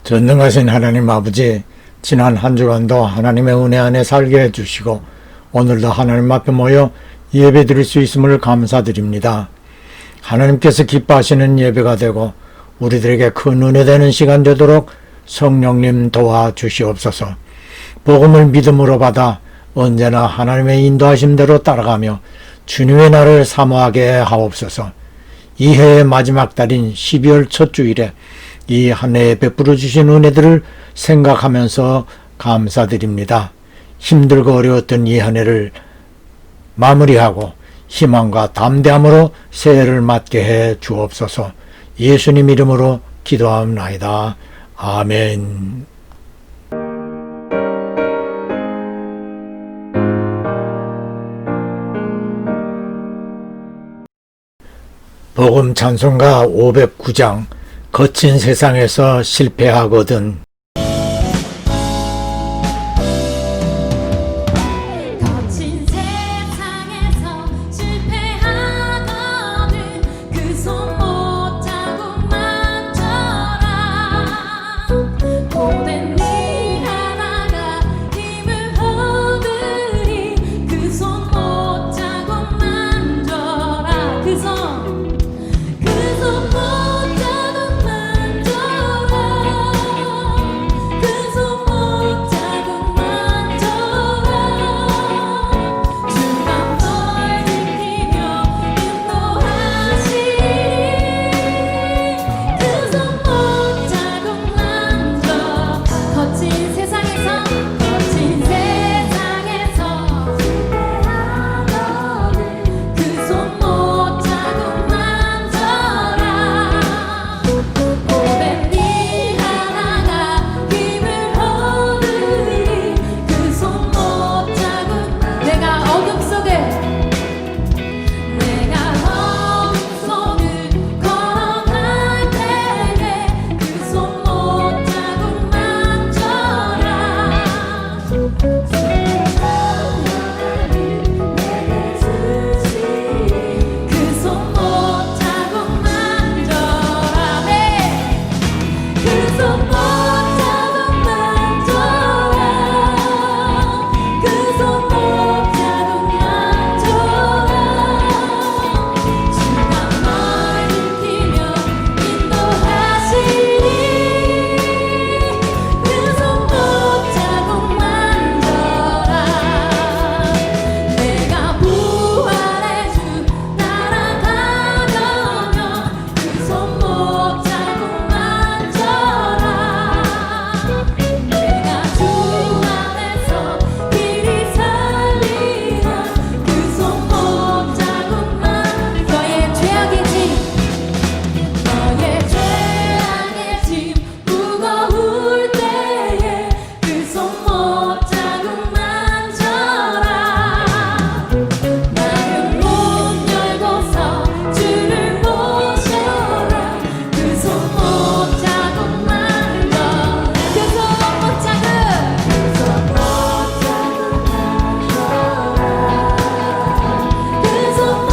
전능하신 하나님 아버지, 지난 한 주간도 하나님의 은혜 안에 살게 해주시고 오늘도 하나님 앞에 모여 예배 드릴 수 있음을 감사드립니다. 하나님께서 기뻐하시는 예배가 되고 우리들에게 큰 은혜 되는 시간 되도록 성령님 도와주시옵소서. 복음을 믿음으로 받아 언제나 하나님의 인도하심대로 따라가며 주님의 날을 사모하게 하옵소서. 이 해의 마지막 달인 12월 첫 주일에 이 한 해에 베풀어 주신 은혜들을 생각하면서 감사드립니다. 힘들고 어려웠던 이 한 해를 마무리하고 희망과 담대함으로 새해를 맞게 해 주옵소서. 예수님 이름으로 기도하옵나이다. 아멘. 복음 찬송가 509장 거친 세상에서 실패하거든. 거친 세상에서 실패하거든 그 손 못 잡고 만져라. 고된 일 하나가 힘을 얻으리 그 손 못 잡고 만져라. 그 손 못 잡고 만져라. 그 손 못 잡고 만져라. 주가 널 지키며 인도하시리. 그 손 못 잡고 만져. 거친 세상에서 그 손 못 잡고 만져라. 고된 일 하나가 힘을 얻으리 그 손 못 잡고. 내가 어둠 속을 걸어갈 때에 그 손 못 잡고 만져라. 그 손 못 잡고 만져라. 그 손 못 잡고 만져라. 그 손 못 잡고 만져라. 주가 널 지키며 인도하시리. 그 손 못 잡고 만져라. 내가 부활의 주 따라가려면 그 손 못 잡고 만져라. 내가 주 안에서 길이 살리라. 그 손 못 잡고 너의 죄악의 짐 무거울 때에 그 손 못 잡고 만져라. 나는 문 열고서 주를 모셔라. 그 손 못 잡고 만져라. 그 손 못 잡고 그 손 못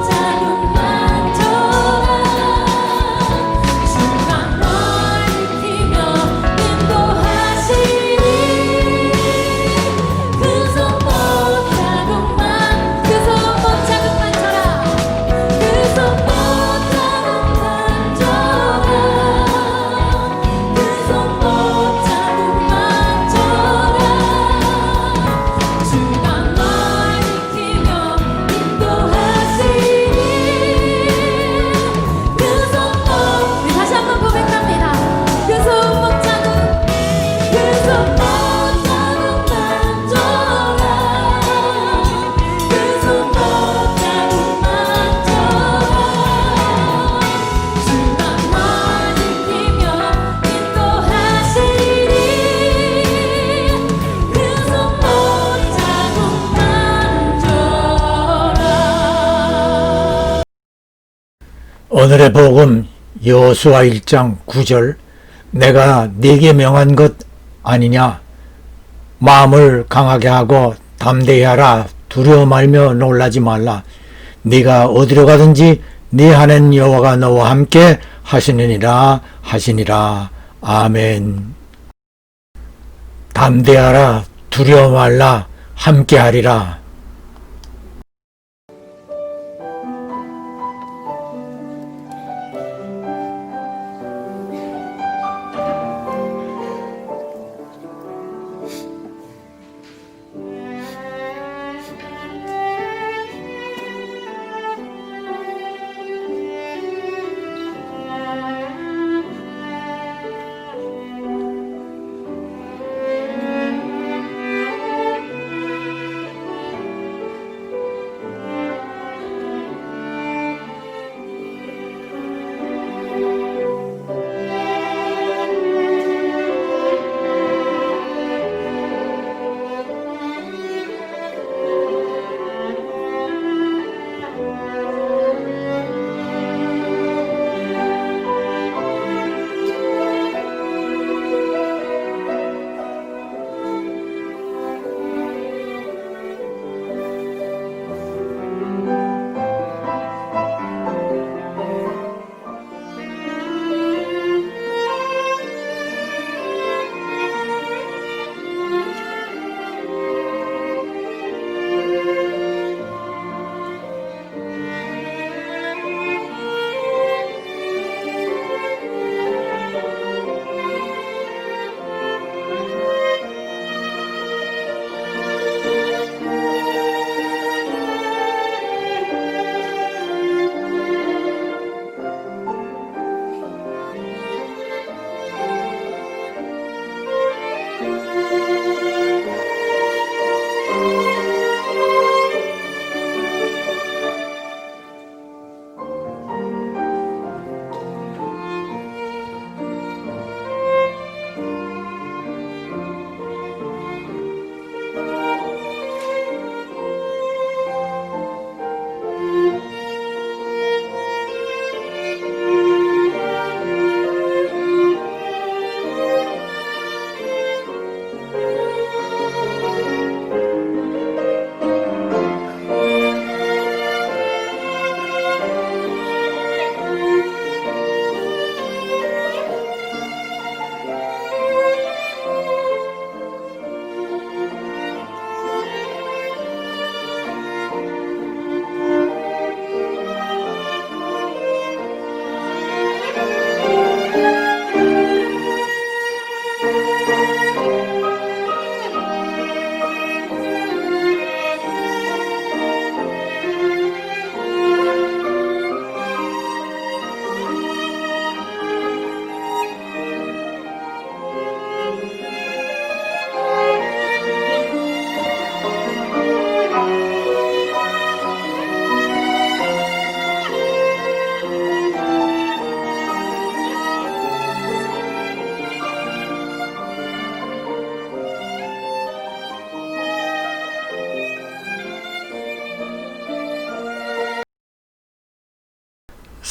잡고 만져라. 주가 널 지키며 인도하시리. 그 손 못 잡고 그 손 못 잡고 만져라. 그 손 못 잡고 만져라. 그 손 못 잡고 만져라. 주가 널 지키며 인도하시리. 그 손 못. 우리 다시 한번 고백합니다. 그 손 못 잡고 그 손 못 잡고 만져라. 그 손 못 잡고 만져라. 주가 널 지키며 인도하시리. 그 손 못 잡고 만져라. 오늘의 복음 여호수아 1장 9절. 내가 네게 명한 것 아니냐? 마음을 강하게 하고 담대히 하라. 두려워 말며 놀라지 말라. 네가 어디로 가든지 네 하나님 여호와가 너와 함께 하시느니라 하시니라. 아멘. 담대하라, 두려워 말라, 함께하리라.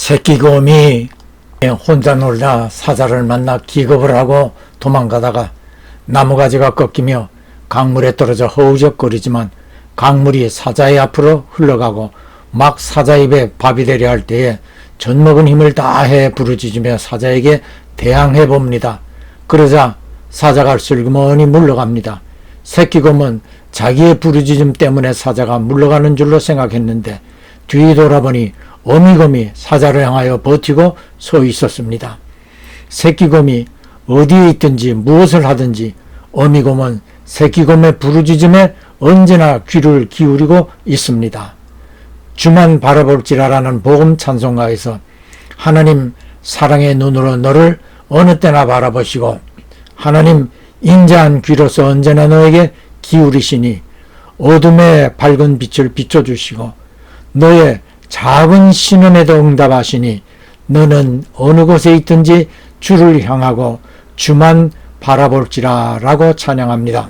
새끼곰이 혼자 놀다 사자를 만나 기겁을 하고 도망가다가 나무가지가 꺾이며 강물에 떨어져 허우적거리지만 강물이 사자의 앞으로 흘러가고 막 사자 입에 밥이 되려 할 때에 젖먹은 힘을 다해 부르짖으며 사자에게 대항해 봅니다. 그러자 사자가 슬그머니 물러갑니다. 새끼곰은 자기의 부르짖음 때문에 사자가 물러가는 줄로 생각했는데 뒤 돌아보니 어미곰이 사자를 향하여 버티고 서 있었습니다. 새끼곰이 어디에 있든지 무엇을 하든지 어미곰은 새끼곰의 부르짖음에 언제나 귀를 기울이고 있습니다. 주만 바라볼지라라는 복음 찬송가에서 하나님 사랑의 눈으로 너를 어느 때나 바라보시고 하나님 인자한 귀로서 언제나 너에게 기울이시니 어둠의 밝은 빛을 비춰주시고 너의 작은 신음에도 응답하시니 너는 어느 곳에 있든지 주를 향하고 주만 바라볼지라 라고 찬양합니다.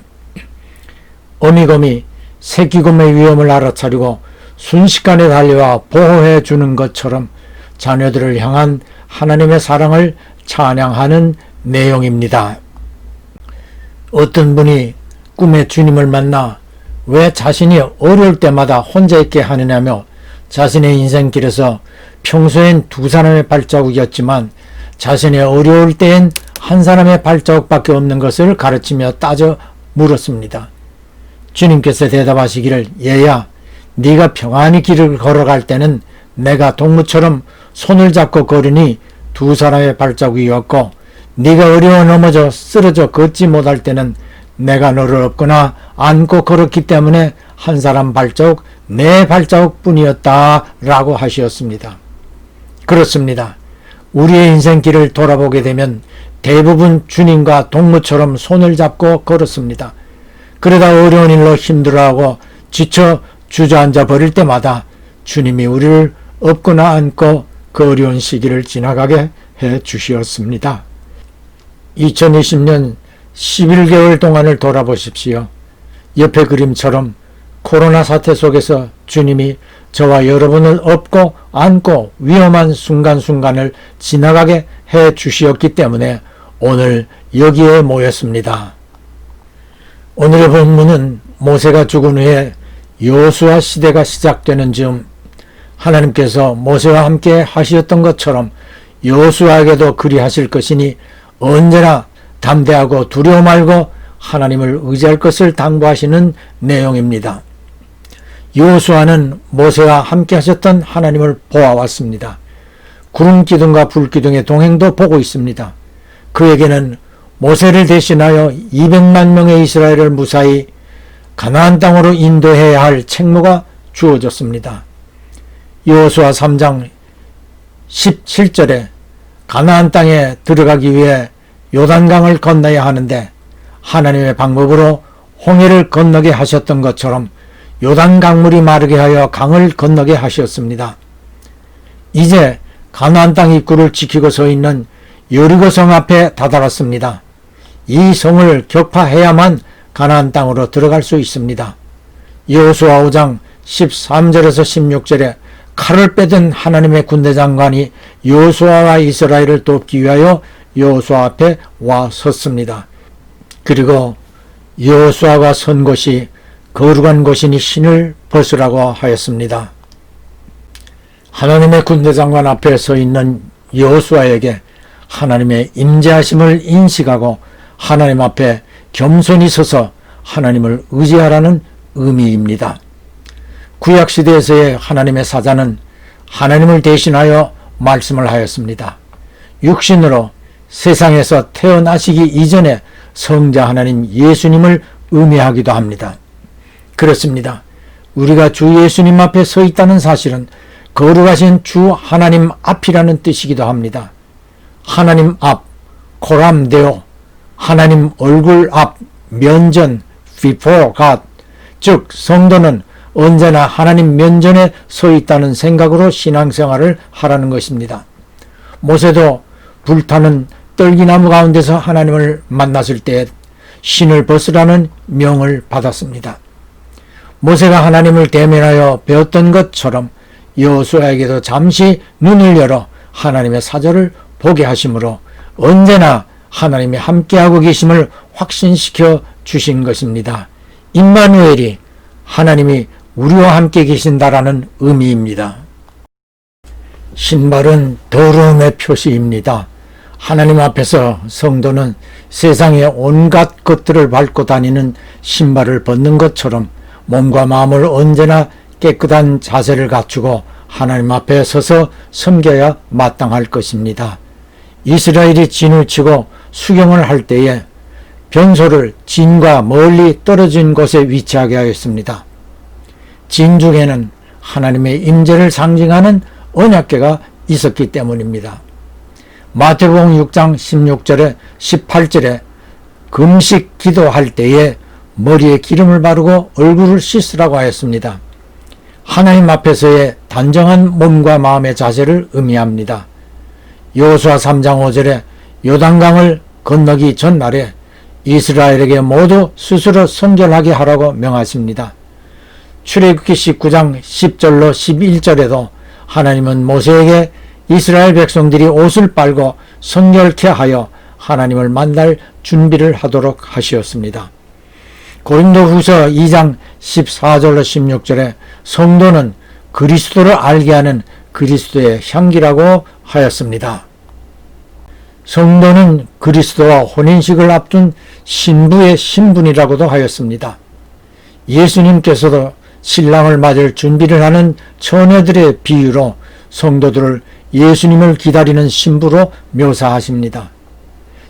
어미곰이 새끼곰의 위험을 알아차리고 순식간에 달려와 보호해 주는 것처럼 자녀들을 향한 하나님의 사랑을 찬양하는 내용입니다. 어떤 분이 꿈에 주님을 만나 왜 자신이 어려울 때마다 혼자 있게 하느냐며 자신의 인생길에서 평소엔 두 사람의 발자국이었지만 자신의 어려울 때엔 한 사람의 발자국밖에 없는 것을 가르치며 따져 물었습니다. 주님께서 대답하시기를 얘야 네가 평안히 길을 걸어갈 때는 내가 동무처럼 손을 잡고 걸으니 두 사람의 발자국이었고 네가 어려워 넘어져 쓰러져 걷지 못할 때는 내가 너를 업거나 안고 걸었기 때문에 한 사람 발자국 내 발자국 뿐이었다 라고 하시었습니다. 그렇습니다. 우리의 인생길을 돌아보게 되면 대부분 주님과 동무처럼 손을 잡고 걸었습니다. 그러다 어려운 일로 힘들어하고 지쳐 주저앉아 버릴 때마다 주님이 우리를 업거나 안고 그 어려운 시기를 지나가게 해 주시었습니다. 2020년 11개월 동안을 돌아보십시오. 옆에 그림처럼 코로나 사태 속에서 주님이 저와 여러분을 업고 안고 위험한 순간순간을 지나가게 해 주시었기 때문에 오늘 여기에 모였습니다. 오늘의 본문은 모세가 죽은 후에 여호수아 시대가 시작되는 즈음 하나님께서 모세와 함께 하셨던 것처럼 여호수아에게도 그리하실 것이니 언제나 담대하고 두려워 말고 하나님을 의지할 것을 당부하시는 내용입니다. 여호수아는 모세와 함께 하셨던 하나님을 보아왔습니다. 구름 기둥과 불 기둥의 동행도 보고 있습니다. 그에게는 모세를 대신하여 200만 명의 이스라엘을 무사히 가나안 땅으로 인도해야 할 책무가 주어졌습니다. 여호수아 3장 17절에 가나안 땅에 들어가기 위해 요단강을 건너야 하는데 하나님의 방법으로 홍해를 건너게 하셨던 것처럼 요단 강물이 마르게 하여 강을 건너게 하셨습니다. 이제 가나안 땅 입구를 지키고 서 있는 여리고 성 앞에 다다랐습니다. 이 성을 격파해야만 가나안 땅으로 들어갈 수 있습니다. 여호수아 5장 13절에서 16절에 칼을 빼든 하나님의 군대 장관이 여호수아와 이스라엘을 돕기 위하여 여호수아 앞에 와 섰습니다. 그리고 여호수아가 선 곳이 거룩한 곳이니 신을 벗으라고 하였습니다. 하나님의 군대 장관 앞에 서 있는 여호수아에게 하나님의 임재하심을 인식하고 하나님 앞에 겸손히 서서 하나님을 의지하라는 의미입니다. 구약시대에서의 하나님의 사자는 하나님을 대신하여 말씀을 하였습니다. 육신으로 세상에서 태어나시기 이전에 성자 하나님 예수님을 의미하기도 합니다. 그렇습니다. 우리가 주 예수님 앞에 서 있다는 사실은 거룩하신 주 하나님 앞이라는 뜻이기도 합니다. 하나님 앞, 코람데오, 하나님 얼굴 앞, 면전, before God, 즉 성도는 언제나 하나님 면전에 서 있다는 생각으로 신앙생활을 하라는 것입니다. 모세도 불타는 떨기나무 가운데서 하나님을 만났을 때 신을 벗으라는 명을 받았습니다. 모세가 하나님을 대면하여 배웠던 것처럼 여호수아에게도 잠시 눈을 열어 하나님의 사절을 보게 하심으로 언제나 하나님이 함께하고 계심을 확신시켜 주신 것입니다. 임마누엘이 하나님이 우리와 함께 계신다라는 의미입니다. 신발은 더러움의 표시입니다. 하나님 앞에서 성도는 세상의 온갖 것들을 밟고 다니는 신발을 벗는 것처럼 몸과 마음을 언제나 깨끗한 자세를 갖추고 하나님 앞에 서서 섬겨야 마땅할 것입니다. 이스라엘이 진을 치고 수경을 할 때에 변소를 진과 멀리 떨어진 곳에 위치하게 하였습니다. 진 중에는 하나님의 임재를 상징하는 언약궤가 있었기 때문입니다. 마태복음 6장 16절에 18절에 금식 기도할 때에 머리에 기름을 바르고 얼굴을 씻으라고 하였습니다. 하나님 앞에서의 단정한 몸과 마음의 자세를 의미합니다. 여호수아 3장 5절에 요단강을 건너기 전날에 이스라엘에게 모두 스스로 선결하게 하라고 명하십니다. 출애굽기 19장 10절로 11절에도 하나님은 모세에게 이스라엘 백성들이 옷을 빨고 성결케 하여 하나님을 만날 준비를 하도록 하시었습니다. 고린도후서 2장 14절로 16절에 성도는 그리스도를 알게 하는 그리스도의 향기라고 하였습니다. 성도는 그리스도와 혼인식을 앞둔 신부의 신분이라고도 하였습니다. 예수님께서도 신랑을 맞을 준비를 하는 처녀들의 비유로 성도들을 예수님을 기다리는 신부로 묘사하십니다.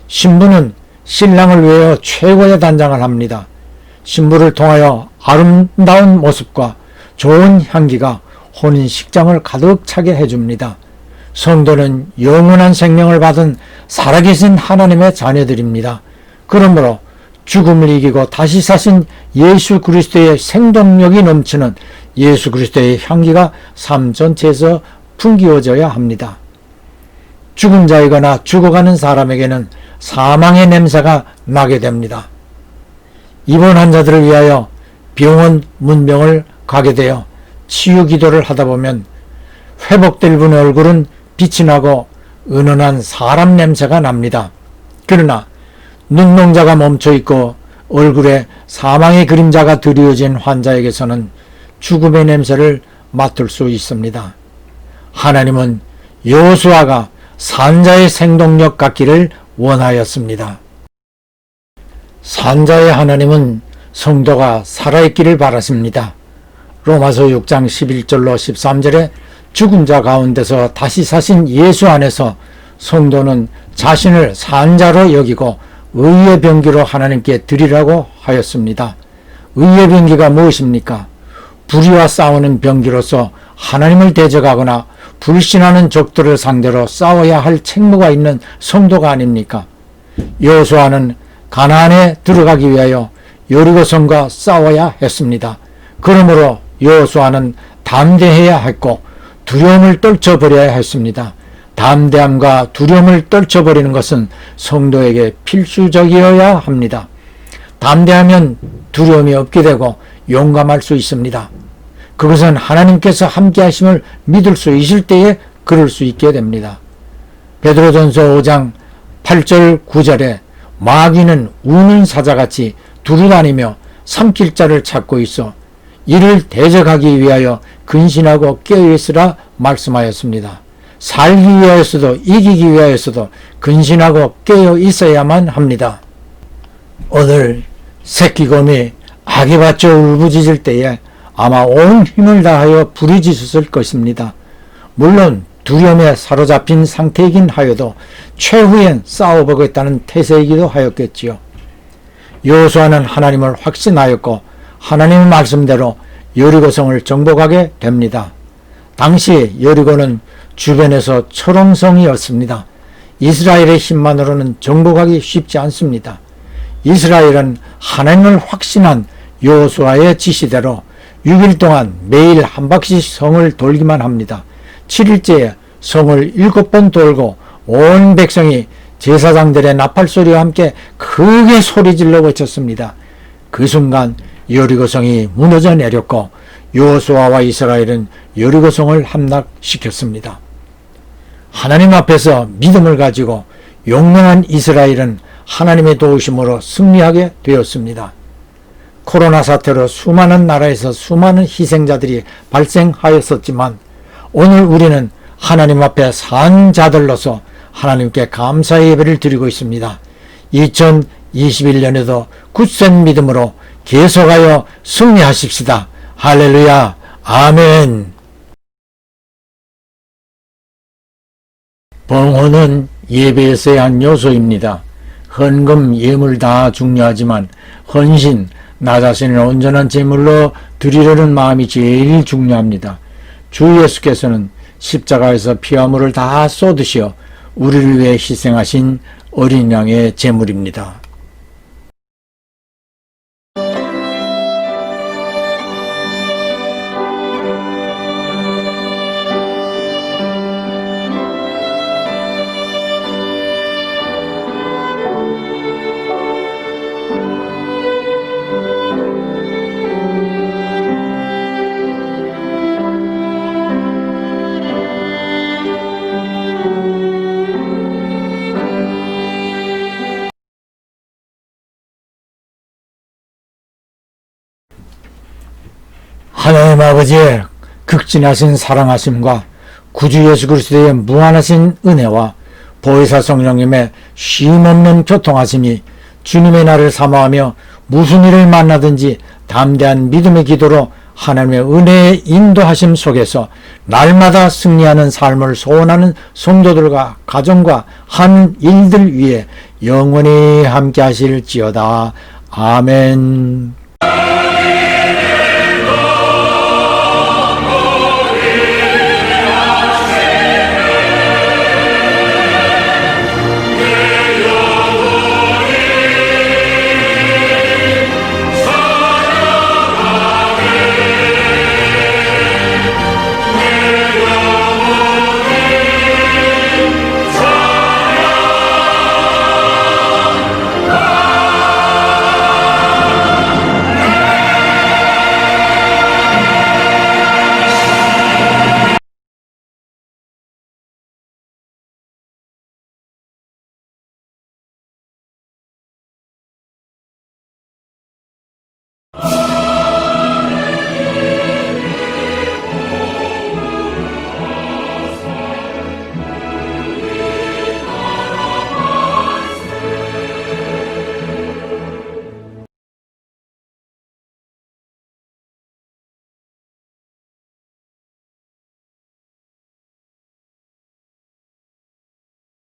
신부는 신랑을 위하여 최고의 단장을 합니다. 신부를 통하여 아름다운 모습과 좋은 향기가 혼인식장을 가득 차게 해줍니다. 성도는 영원한 생명을 받은 살아계신 하나님의 자녀들입니다. 그러므로 죽음을 이기고 다시 사신 예수 그리스도의 생동력이 넘치는 예수 그리스도의 향기가 삶 전체에서 풍기워져야 합니다. 죽은 자이거나 죽어가는 사람에게는 사망의 냄새가 나게 됩니다. 입원 환자들을 위하여 병원 문병을 가게 되어 치유 기도를 하다 보면 회복될 분의 얼굴은 빛이 나고 은은한 사람 냄새가 납니다. 그러나 눈동자가 멈춰 있고 얼굴에 사망의 그림자가 드리워진 환자에게서는 죽음의 냄새를 맡을 수 있습니다. 하나님은 여호수아가 산자의 생동력 같기를 원하였습니다. 산자의 하나님은 성도가 살아있기를 바라십니다. 로마서 6장 11절로 13절에 죽은 자 가운데서 다시 사신 예수 안에서 성도는 자신을 산자로 여기고 의의 병기로 하나님께 드리라고 하였습니다. 의의 병기가 무엇입니까? 불의와 싸우는 병기로서 하나님을 대적하거나 불신하는 적들을 상대로 싸워야 할 책무가 있는 성도가 아닙니까? 여호수아는 가나안에 들어가기 위하여 여리고성과 싸워야 했습니다. 그러므로 여호수아는 담대해야 했고 두려움을 떨쳐버려야 했습니다. 담대함과 두려움을 떨쳐버리는 것은 성도에게 필수적이어야 합니다. 담대하면 두려움이 없게 되고 용감할 수 있습니다. 그것은 하나님께서 함께 하심을 믿을 수 있을 때에 그럴 수 있게 됩니다. 베드로전서 5장 8절 9절에 마귀는 우는 사자같이 두루다니며 삼킬 자를 찾고 있어 이를 대적하기 위하여 근신하고 깨어있으라 말씀하였습니다. 살기 위하여서도 이기기 위하여서도 근신하고 깨어 있어야만 합니다. 오늘 새끼곰이 악에 받쳐 울부짖을 때에 아마 온 힘을 다하여 부르짖었을 것입니다. 물론 두려움에 사로잡힌 상태이긴 하여도 최후엔 싸워보겠다는 태세이기도 하였겠지요. 여호수아는 하나님을 확신하였고 하나님의 말씀대로 여리고성을 정복하게 됩니다. 당시 여리고는 주변에서 초롱성이었습니다. 이스라엘의 힘만으로는 정복하기 쉽지 않습니다. 이스라엘은 하나님을 확신한 여호수아의 지시대로 6일 동안 매일 한 바퀴씩 성을 돌기만 합니다. 7일째에 성을 7번 돌고 온 백성이 제사장들의 나팔소리와 함께 크게 소리질러 외쳤습니다. 그 순간 여리고성이 무너져 내렸고 여호수아와 이스라엘은 여리고성을 함락시켰습니다. 하나님 앞에서 믿음을 가지고 용맹한 이스라엘은 하나님의 도우심으로 승리하게 되었습니다. 코로나 사태로 수많은 나라에서 수많은 희생자들이 발생하였었지만 오늘 우리는 하나님 앞에 산 자들로서 하나님께 감사의 예배를 드리고 있습니다. 2021년에도 굳센 믿음으로 계속하여 승리하십시다. 할렐루야. 아멘. 봉헌은 예배에서의 한 요소입니다. 헌금, 예물 다 중요하지만 헌신, 나 자신을 온전한 제물로 드리려는 마음이 제일 중요합니다. 주 예수께서는 십자가에서 피와 물을 다 쏟으시어 우리를 위해 희생하신 어린 양의 제물입니다. 하나님 아버지의 극진하신 사랑하심과 구주 예수 그리스도의 무한하신 은혜와 보혜사 성령님의 쉼없는 교통하심이 주님의 날을 사모하며 무슨 일을 만나든지 담대한 믿음의 기도로 하나님의 은혜의 인도하심 속에서 날마다 승리하는 삶을 소원하는 성도들과 가정과 한 일들 위에 영원히 함께 하실지어다. 아멘.